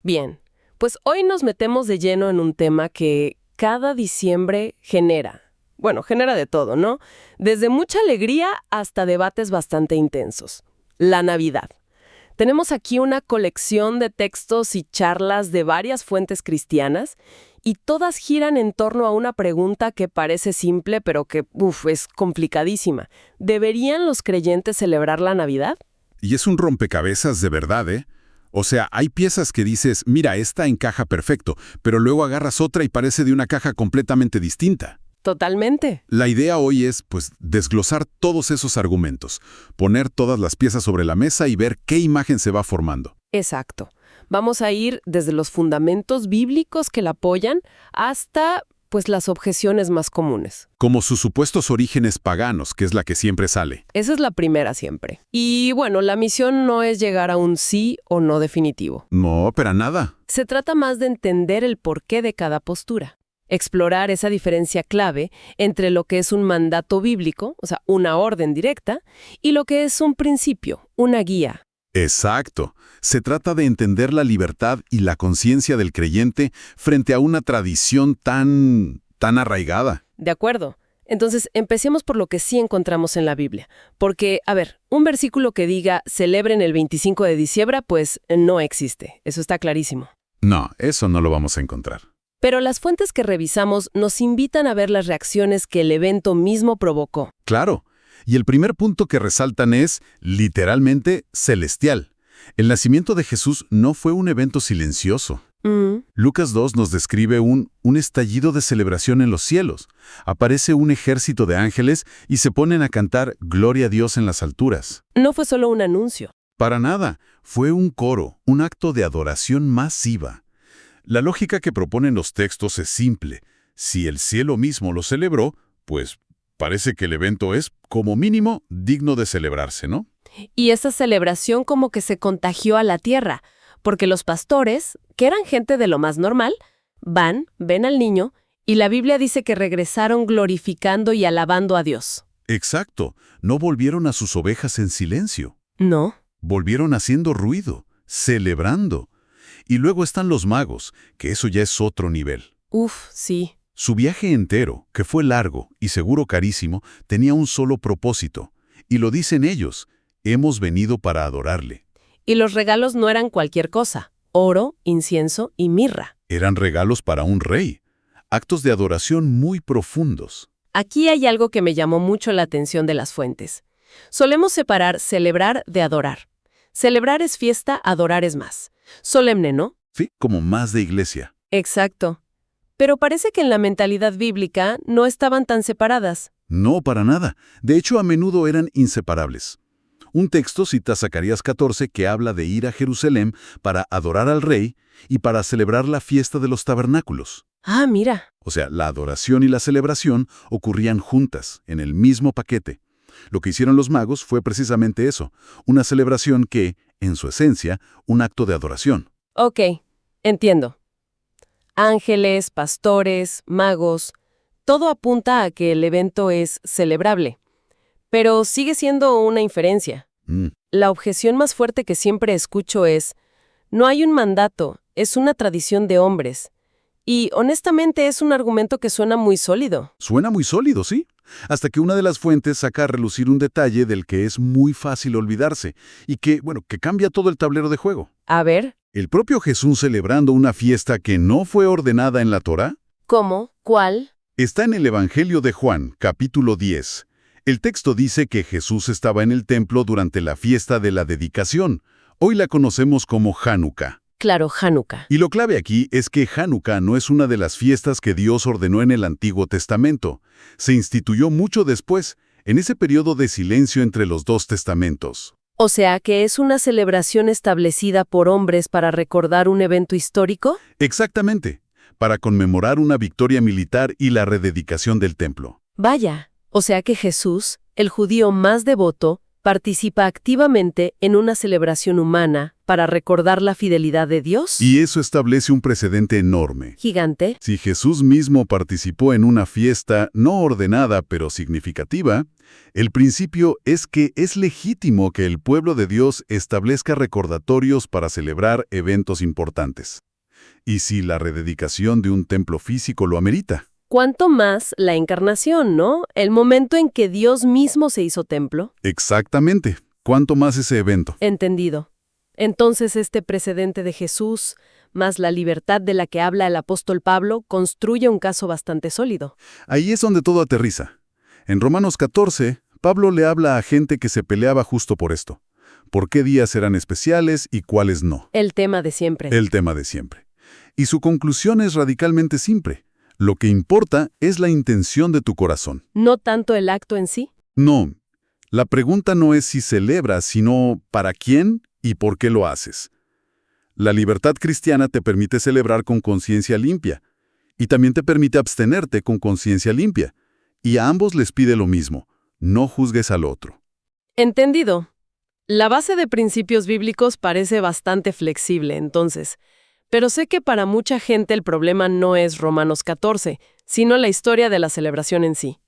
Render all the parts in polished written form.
Bien, pues hoy nos metemos de lleno en un tema que cada diciembre genera. Bueno, genera de todo, ¿no? Desde mucha alegría hasta debates bastante intensos. La Navidad. Tenemos aquí una colección de textos y charlas de varias fuentes cristianas y todas giran en torno a una pregunta que parece simple pero que, es complicadísima. ¿Deberían los creyentes celebrar la Navidad? Y es un rompecabezas de verdad, ¿eh? O sea, hay piezas que dices, mira, esta encaja perfecto, pero luego agarras otra y parece de una caja completamente distinta. Totalmente. La idea hoy es, pues, desglosar todos esos argumentos, poner todas las piezas sobre la mesa y ver qué imagen se va formando. Exacto. Vamos a ir desde los fundamentos bíblicos que la apoyan hasta, pues, las objeciones más comunes. Como sus supuestos orígenes paganos, que es la que siempre sale. Esa es la primera siempre. Y bueno, la misión no es llegar a un sí o no definitivo. No, pero nada. Se trata más de entender el porqué de cada postura. Explorar esa diferencia clave entre lo que es un mandato bíblico, o sea, una orden directa, y lo que es un principio, una guía. Exacto. Se trata de entender la libertad y la conciencia del creyente frente a una tradición tan arraigada. De acuerdo. Entonces, empecemos por lo que sí encontramos en la Biblia. Porque, a ver, un versículo que diga celebren el 25 de diciembre, pues no existe. Eso está clarísimo. No, eso no lo vamos a encontrar. Pero las fuentes que revisamos nos invitan a ver las reacciones que el evento mismo provocó. Claro. Y el primer punto que resaltan es, literalmente, celestial. El nacimiento de Jesús no fue un evento silencioso. Lucas 2 nos describe un estallido de celebración en los cielos. Aparece un ejército de ángeles y se ponen a cantar Gloria a Dios en las alturas. No fue solo un anuncio. Para nada. Fue un coro, un acto de adoración masiva. La lógica que proponen los textos es simple. Si el cielo mismo lo celebró, pues parece que el evento es, como mínimo, digno de celebrarse, ¿no? Y esa celebración como que se contagió a la tierra, porque los pastores, que eran gente de lo más normal, ven al niño, y la Biblia dice que regresaron glorificando y alabando a Dios. Exacto. No volvieron a sus ovejas en silencio. No. Volvieron haciendo ruido, celebrando. Y luego están los magos, que eso ya es otro nivel. Sí. Su viaje entero, que fue largo y seguro carísimo, tenía un solo propósito. Y lo dicen ellos, hemos venido para adorarle. Y los regalos no eran cualquier cosa, oro, incienso y mirra. Eran regalos para un rey, actos de adoración muy profundos. Aquí hay algo que me llamó mucho la atención de las fuentes. Solemos separar celebrar de adorar. Celebrar es fiesta, adorar es más. Solemne, ¿no? Sí, como más de iglesia. Exacto. Pero parece que en la mentalidad bíblica no estaban tan separadas. No, para nada. De hecho, a menudo eran inseparables. Un texto cita Zacarías 14 que habla de ir a Jerusalén para adorar al rey y para celebrar la fiesta de los tabernáculos. Ah, mira. O sea, la adoración y la celebración ocurrían juntas, en el mismo paquete. Lo que hicieron los magos fue precisamente eso, una celebración que, en su esencia, un acto de adoración. Ok, entiendo. Ángeles, pastores, magos, todo apunta a que el evento es celebrable. Pero sigue siendo una inferencia. La objeción más fuerte que siempre escucho es, no hay un mandato, es una tradición de hombres. Y honestamente es un argumento que suena muy sólido. Suena muy sólido, ¿sí? Hasta que una de las fuentes saca a relucir un detalle del que es muy fácil olvidarse y que cambia todo el tablero de juego. A ver. ¿El propio Jesús celebrando una fiesta que no fue ordenada en la Torá? ¿Cómo? ¿Cuál? Está en el Evangelio de Juan, capítulo 10. El texto dice que Jesús estaba en el templo durante la fiesta de la dedicación. Hoy la conocemos como Hanukkah. Claro, Hanukkah. Y lo clave aquí es que Hanukkah no es una de las fiestas que Dios ordenó en el Antiguo Testamento. Se instituyó mucho después, en ese periodo de silencio entre los dos testamentos. O sea, que es una celebración establecida por hombres para recordar un evento histórico. Exactamente, para conmemorar una victoria militar y la rededicación del templo. Vaya, o sea que Jesús, el judío más devoto, participa activamente en una celebración humana para recordar la fidelidad de Dios. Y eso establece un precedente enorme. Gigante. Si Jesús mismo participó en una fiesta no ordenada pero significativa, el principio es que es legítimo que el pueblo de Dios establezca recordatorios para celebrar eventos importantes. Y si la rededicación de un templo físico lo amerita. ¿Cuánto más la encarnación, no? El momento en que Dios mismo se hizo templo. Exactamente. ¿Cuánto más ese evento? Entendido. Entonces este precedente de Jesús, más la libertad de la que habla el apóstol Pablo, construye un caso bastante sólido. Ahí es donde todo aterriza. En Romanos 14, Pablo le habla a gente que se peleaba justo por esto. ¿Por qué días eran especiales y cuáles no? El tema de siempre. El tema de siempre. Y su conclusión es radicalmente simple. Lo que importa es la intención de tu corazón. ¿No tanto el acto en sí? No. La pregunta no es si celebras, sino para quién y por qué lo haces. La libertad cristiana te permite celebrar con conciencia limpia. Y también te permite abstenerte con conciencia limpia. Y a ambos les pide lo mismo. No juzgues al otro. Entendido. La base de principios bíblicos parece bastante flexible, entonces. Pero sé que para mucha gente el problema no es Romanos 14, sino la historia de la celebración en sí.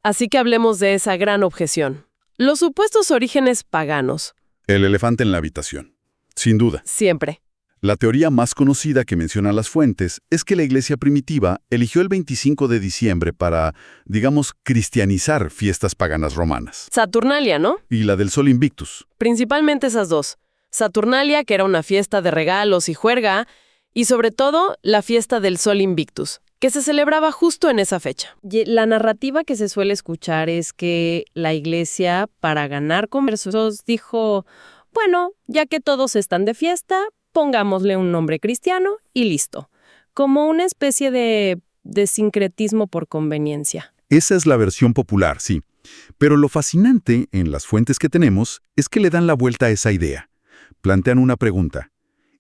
Así que hablemos de esa gran objeción. Los supuestos orígenes paganos. El elefante en la habitación. Sin duda. Siempre. La teoría más conocida que menciona las fuentes es que la iglesia primitiva eligió el 25 de diciembre para, digamos, cristianizar fiestas paganas romanas. Saturnalia, ¿no? Y la del Sol Invictus. Principalmente esas dos. Saturnalia, que era una fiesta de regalos y juerga, y sobre todo la fiesta del Sol Invictus, que se celebraba justo en esa fecha. La narrativa que se suele escuchar es que la iglesia, para ganar conversos, dijo, bueno, ya que todos están de fiesta, pongámosle un nombre cristiano y listo. Como una especie de sincretismo por conveniencia. Esa es la versión popular, sí. Pero lo fascinante en las fuentes que tenemos es que le dan la vuelta a esa idea. Plantean una pregunta.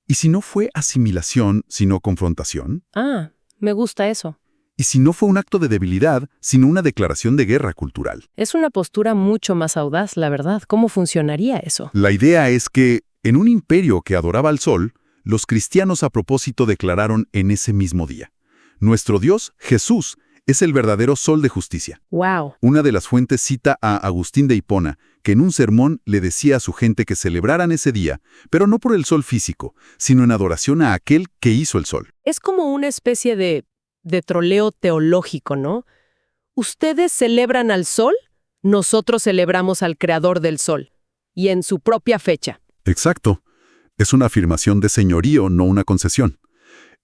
¿Y si no fue asimilación, sino confrontación? Ah, me gusta eso. ¿Y si no fue un acto de debilidad, sino una declaración de guerra cultural? Es una postura mucho más audaz, la verdad. ¿Cómo funcionaría eso? La idea es que, en un imperio que adoraba al sol, los cristianos a propósito declararon en ese mismo día: nuestro Dios, Jesús, es el verdadero sol de justicia. ¡Wow! Una de las fuentes cita a Agustín de Hipona, que en un sermón le decía a su gente que celebraran ese día, pero no por el sol físico, sino en adoración a aquel que hizo el sol. Es como una especie de troleo teológico, ¿no? Ustedes celebran al sol, nosotros celebramos al creador del sol, y en su propia fecha. Exacto. Es una afirmación de señorío, no una concesión.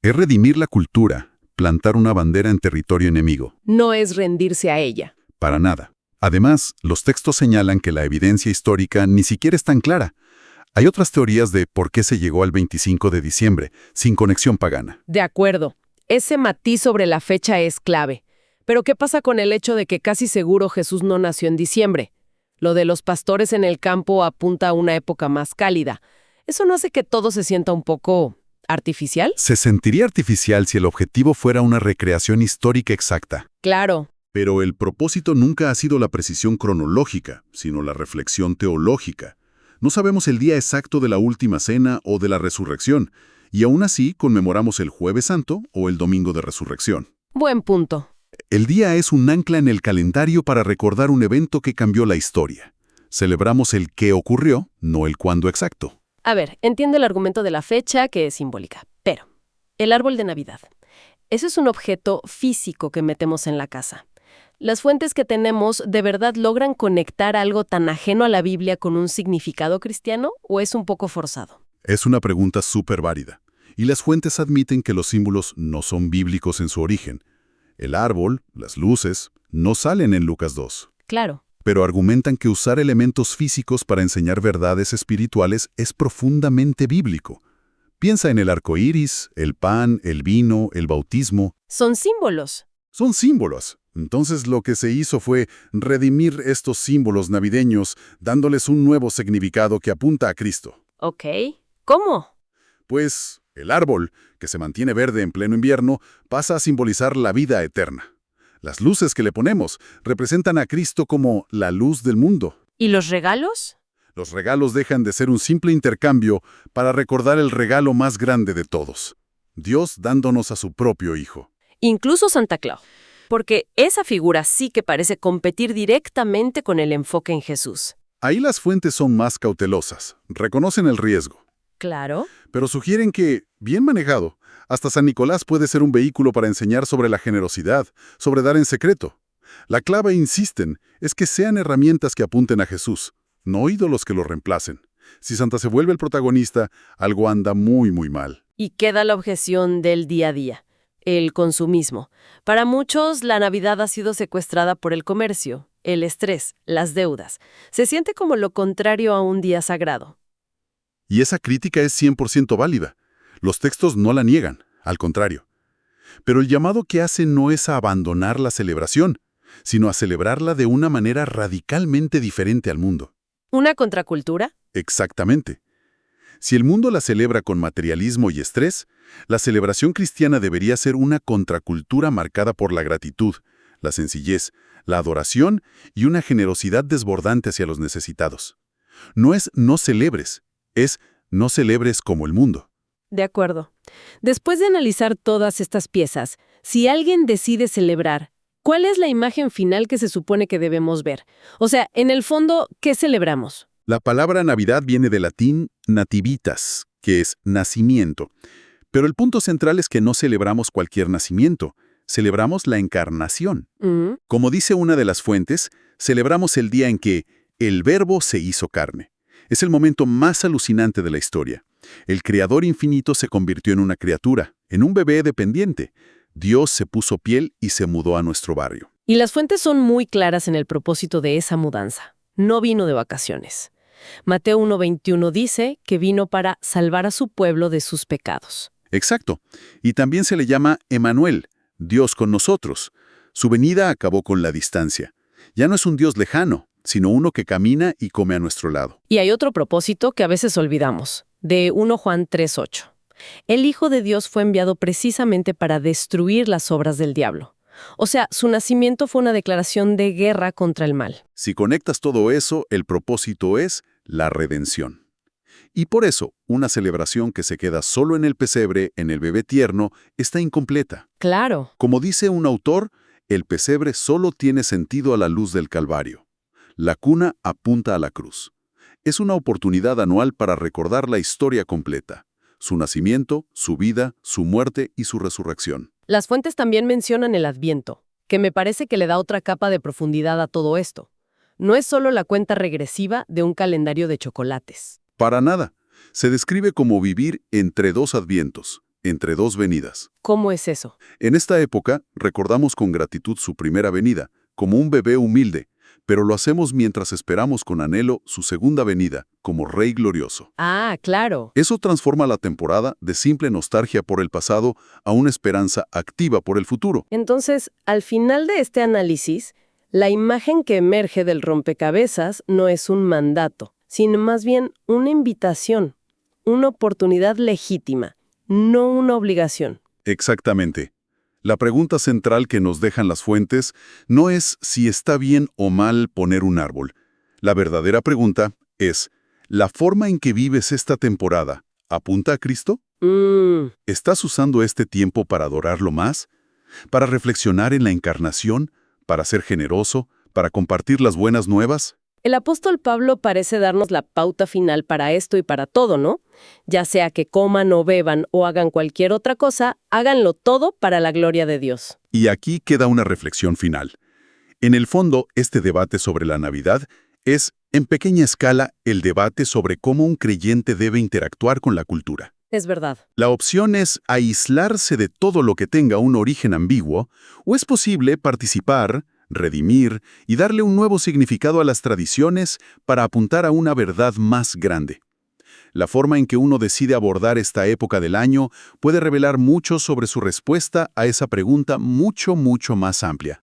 Es redimir la cultura, plantar una bandera en territorio enemigo. No es rendirse a ella. Para nada. Además, los textos señalan que la evidencia histórica ni siquiera es tan clara. Hay otras teorías de por qué se llegó al 25 de diciembre, sin conexión pagana. De acuerdo. Ese matiz sobre la fecha es clave. Pero ¿qué pasa con el hecho de que casi seguro Jesús no nació en diciembre? Lo de los pastores en el campo apunta a una época más cálida. ¿Eso no hace que todo se sienta un poco artificial? Se sentiría artificial si el objetivo fuera una recreación histórica exacta. Claro. Pero el propósito nunca ha sido la precisión cronológica, sino la reflexión teológica. No sabemos el día exacto de la Última Cena o de la Resurrección, y aún así conmemoramos el Jueves Santo o el Domingo de Resurrección. Buen punto. El día es un ancla en el calendario para recordar un evento que cambió la historia. Celebramos el qué ocurrió, no el cuándo exacto. A ver, entiendo el argumento de la fecha, que es simbólica, pero el árbol de Navidad. Eso es un objeto físico que metemos en la casa. ¿Las fuentes que tenemos de verdad logran conectar algo tan ajeno a la Biblia con un significado cristiano o es un poco forzado? Es una pregunta súper válida. Y las fuentes admiten que los símbolos no son bíblicos en su origen. El árbol, las luces, no salen en Lucas 2. Claro. Pero argumentan que usar elementos físicos para enseñar verdades espirituales es profundamente bíblico. Piensa en el arco iris, el pan, el vino, el bautismo. Son símbolos. Son símbolos. Entonces lo que se hizo fue redimir estos símbolos navideños, dándoles un nuevo significado que apunta a Cristo. Ok. ¿Cómo? Pues el árbol, que se mantiene verde en pleno invierno, pasa a simbolizar la vida eterna. Las luces que le ponemos representan a Cristo como la luz del mundo. ¿Y los regalos? Los regalos dejan de ser un simple intercambio para recordar el regalo más grande de todos: Dios dándonos a su propio Hijo. Incluso Santa Claus. Porque esa figura sí que parece competir directamente con el enfoque en Jesús. Ahí las fuentes son más cautelosas, reconocen el riesgo, Claro. pero sugieren que, bien manejado, hasta San Nicolás puede ser un vehículo para enseñar sobre la generosidad, sobre dar en secreto. La clave, insisten, es que sean herramientas que apunten a Jesús, no ídolos que lo reemplacen. Si Santa se vuelve el protagonista, algo anda muy, muy mal. Y queda la objeción del día a día, el consumismo. Para muchos, la Navidad ha sido secuestrada por el comercio, el estrés, las deudas. Se siente como lo contrario a un día sagrado. Y esa crítica es 100% válida. Los textos no la niegan, al contrario. Pero el llamado que hace no es a abandonar la celebración, sino a celebrarla de una manera radicalmente diferente al mundo. ¿Una contracultura? Exactamente. Si el mundo la celebra con materialismo y estrés, la celebración cristiana debería ser una contracultura marcada por la gratitud, la sencillez, la adoración y una generosidad desbordante hacia los necesitados. No es no celebres, es no celebres como el mundo. De acuerdo. Después de analizar todas estas piezas, si alguien decide celebrar, ¿cuál es la imagen final que se supone que debemos ver? O sea, en el fondo, ¿qué celebramos? La palabra Navidad viene del latín nativitas, que es nacimiento. Pero el punto central es que no celebramos cualquier nacimiento, celebramos la encarnación. Como dice una de las fuentes, celebramos el día en que el Verbo se hizo carne. Es el momento más alucinante de la historia. El Creador infinito se convirtió en una criatura, en un bebé dependiente. Dios se puso piel y se mudó a nuestro barrio. Y las fuentes son muy claras en el propósito de esa mudanza. No vino de vacaciones. Mateo 1:21 dice que vino para salvar a su pueblo de sus pecados. Exacto. Y también se le llama Emmanuel, Dios con nosotros. Su venida acabó con la distancia. Ya no es un Dios lejano, sino uno que camina y come a nuestro lado. Y hay otro propósito que a veces olvidamos, de 1 Juan 3:8. El Hijo de Dios fue enviado precisamente para destruir las obras del diablo. O sea, su nacimiento fue una declaración de guerra contra el mal. Si conectas todo eso, el propósito es la redención. Y por eso, una celebración que se queda solo en el pesebre, en el bebé tierno, está incompleta. Claro. Como dice un autor, el pesebre solo tiene sentido a la luz del Calvario. La cuna apunta a la cruz. Es una oportunidad anual para recordar la historia completa: su nacimiento, su vida, su muerte y su resurrección. Las fuentes también mencionan el Adviento, que me parece que le da otra capa de profundidad a todo esto. No es solo la cuenta regresiva de un calendario de chocolates. Para nada. Se describe como vivir entre dos advientos, entre dos venidas. ¿Cómo es eso? En esta época, recordamos con gratitud su primera venida, como un bebé humilde, pero lo hacemos mientras esperamos con anhelo su segunda venida, como Rey glorioso. Ah, claro. Eso transforma la temporada de simple nostalgia por el pasado a una esperanza activa por el futuro. Entonces, al final de este análisis, la imagen que emerge del rompecabezas no es un mandato, sino más bien una invitación, una oportunidad legítima, no una obligación. Exactamente. La pregunta central que nos dejan las fuentes no es si está bien o mal poner un árbol. La verdadera pregunta es: ¿la forma en que vives esta temporada apunta a Cristo? ¿Estás usando este tiempo para adorarlo más? ¿Para reflexionar en la encarnación? ¿Para ser generoso? ¿Para compartir las buenas nuevas? El apóstol Pablo parece darnos la pauta final para esto y para todo, ¿no? Ya sea que coman o beban o hagan cualquier otra cosa, háganlo todo para la gloria de Dios. Y aquí queda una reflexión final. En el fondo, este debate sobre la Navidad es, en pequeña escala, el debate sobre cómo un creyente debe interactuar con la cultura. Es verdad. La opción es aislarse de todo lo que tenga un origen ambiguo, o es posible participar, redimir y darle un nuevo significado a las tradiciones para apuntar a una verdad más grande. La forma en que uno decide abordar esta época del año puede revelar mucho sobre su respuesta a esa pregunta mucho más amplia.